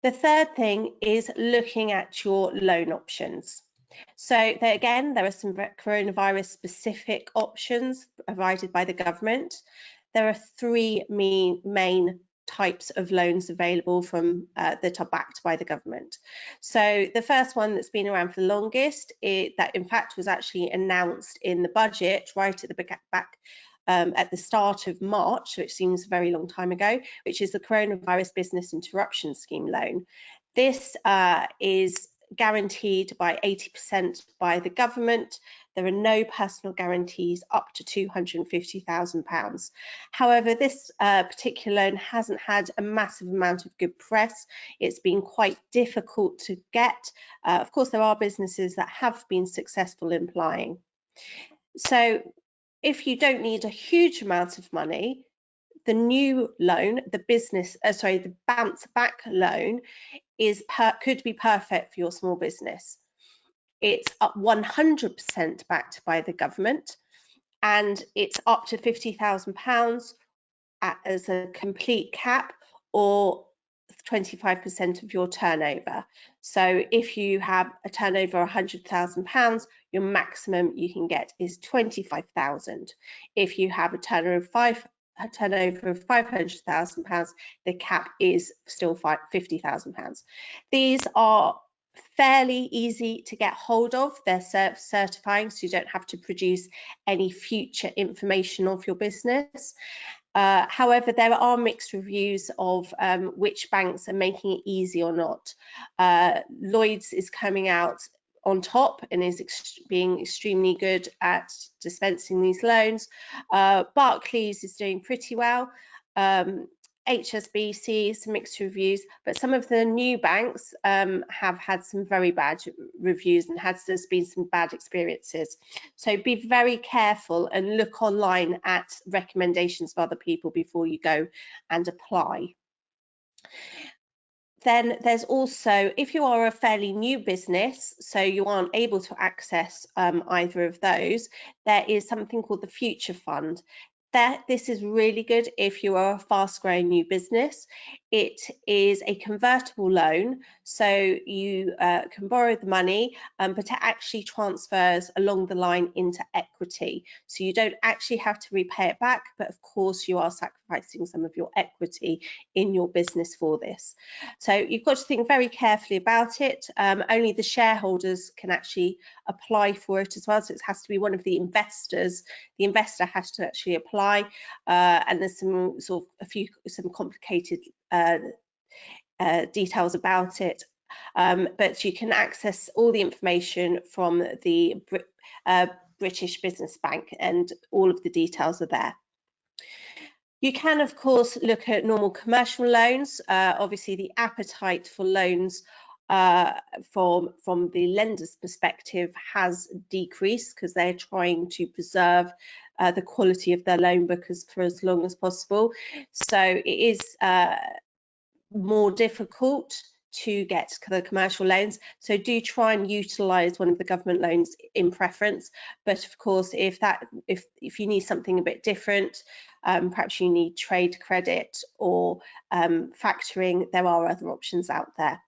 The third thing is looking at your loan options. So again, there are some coronavirus specific options provided by the government. There are three main types of loans available from that are backed by the government. So the first one that's been around for the longest, that in fact was actually announced in the budget right at the back at the start of March, which seems a very long time ago, which is the Coronavirus Business Interruption Scheme loan. This is guaranteed by 80% by the government. There are no personal guarantees up to £250,000. However, this particular loan hasn't had a massive amount of good press. It's been quite difficult to get. Of course, there are businesses that have been successful in applying. So if you don't need a huge amount of money, the new loan, the bounce back loan could be perfect for your small business. It's up 100% backed by the government, and it's up to £50,000 as a complete cap, or 25% of your turnover. So if you have a turnover of £100,000, your maximum you can get is £25,000. If you have a turnover of £500,000, the cap is still £50,000. These are fairly easy to get hold of. They're certifying, so you don't have to produce any future information of your business. However, there are mixed reviews of which banks are making it easy or not. Lloyds is coming out on top and is being extremely good at dispensing these loans. Barclays is doing pretty well. HSBC, some mixed reviews, but some of the new banks have had some very bad reviews and there's been some bad experiences. So be very careful and look online at recommendations of other people before you go and apply. Then there's also, if you are a fairly new business, so you aren't able to access either of those, there is something called the Future Fund. This is really good if you are a fast-growing new business. It is a convertible loan, so you can borrow the money, but it actually transfers along the line into equity. So you don't actually have to repay it back, but of course you are sacrificing some of your equity in your business for this. So you've got to think very carefully about it. Only the shareholders can actually apply for it as well, so it has to be one of the investors. The investor has to actually apply, and there's some complicated details about it, but you can access all the information from the British Business Bank, and all of the details are there. You can, of course, look at normal commercial loans. Obviously, the appetite for loans from the lender's perspective has decreased because they're trying to preserve the quality of their loan book for as long as possible. So it is more difficult to get the commercial loans, so do try and utilize one of the government loans in preference. But of course, if you need something a bit different, perhaps you need trade credit or factoring, there are other options out there.